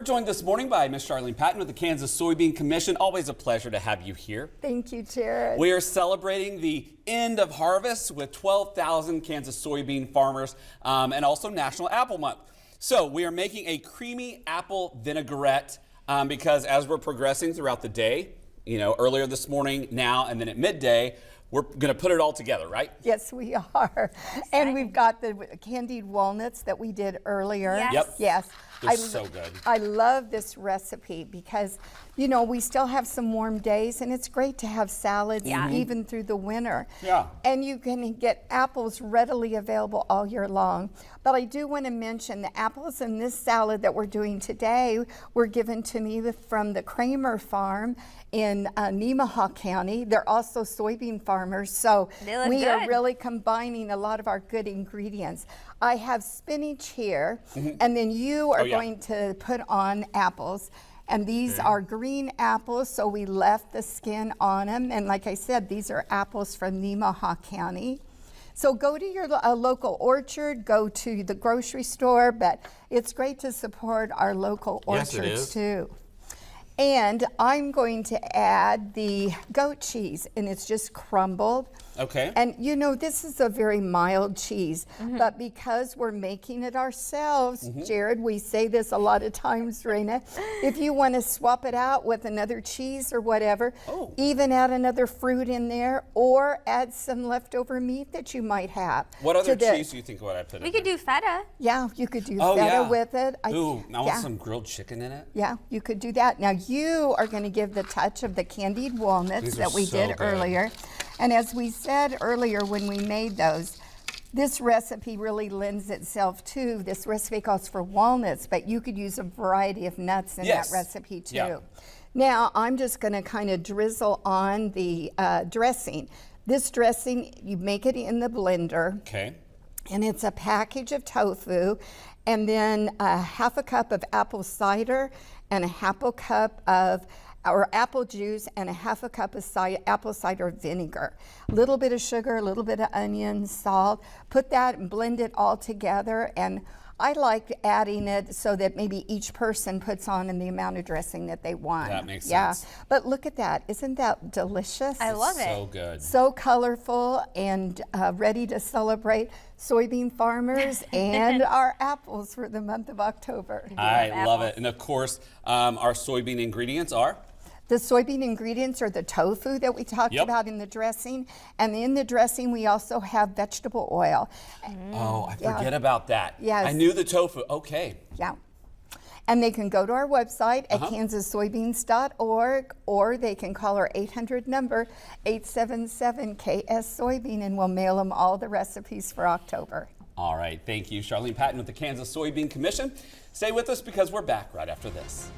We're joined this morning by Ms. Charlene Patton with the Kansas Soybean Commission. Always a pleasure to have you here. Thank you, Jared. We are celebrating the end of harvest with 12,000 Kansas soybean farmers and also National Apple Month. So we are making a creamy apple vinaigrette because as we're progressing throughout the day, earlier this morning, now, and then at midday, we're going to put it all together, right? Yes, we are. And we've got the candied walnuts that we did earlier. Yes. Yep. Yes. They're so good. I love this recipe because, we still have some warm days and it's great to have salads even through the winter. Yeah. And you can get apples readily available all year long. But I do want to mention the apples in this salad that we're doing today were given to me from the Kramer farm in Nemaha County. They're also soybean farmers, so we are really combining a lot of our good ingredients. I have spinach here, and then you are going to put on apples. And these are green apples, so we left the skin on them. And like I said, these are apples from Nemaha County. So go to your local orchard, go to the grocery store, but it's great to support our local orchards too. And I'm going to add the goat cheese, and it's just crumbled. Okay. And this is a very mild cheese, but because we're making it ourselves, Jared, we say this a lot of times, Raina, if you want to swap it out with another cheese or whatever, even add another fruit in there or add some leftover meat that you might have. What other cheese do you think would I put in? We could do feta. Yeah, you could do feta with it. I want some grilled chicken in it. Yeah, you could do that. Now you are going to give the touch of the candied walnuts that we did earlier. And as we said earlier when we made those, this recipe really lends itself to, this recipe calls for walnuts, but you could use a variety of nuts in that recipe too. Yeah. Now I'm just going to kind of drizzle on the dressing. This dressing, you make it in the blender. Okay. And it's a package of tofu, and then half a cup of apple cider and a half a cup of apple juice and a half a cup of apple cider vinegar. A little bit of sugar, a little bit of onion, salt. Put that and blend it all together. And I like adding it so that maybe each person puts on in the amount of dressing that they want. That makes sense. Yeah, but look at that. Isn't that delicious? I love it. So good. So colorful and ready to celebrate soybean farmers and our apples for the month of October. I love it. And of course, our soybean ingredients are? The soybean ingredients are the tofu that we talked about in the dressing. And in the dressing, we also have vegetable oil. Oh, I forget about that. Yes. I knew the tofu. Okay. Yeah. And they can go to our website at kansassoybeans.org, or they can call our 800 number, 877-KS-SOYBEAN, and we'll mail them all the recipes for October. All right. Thank you, Charlene Patton with the Kansas Soybean Commission. Stay with us because we're back right after this.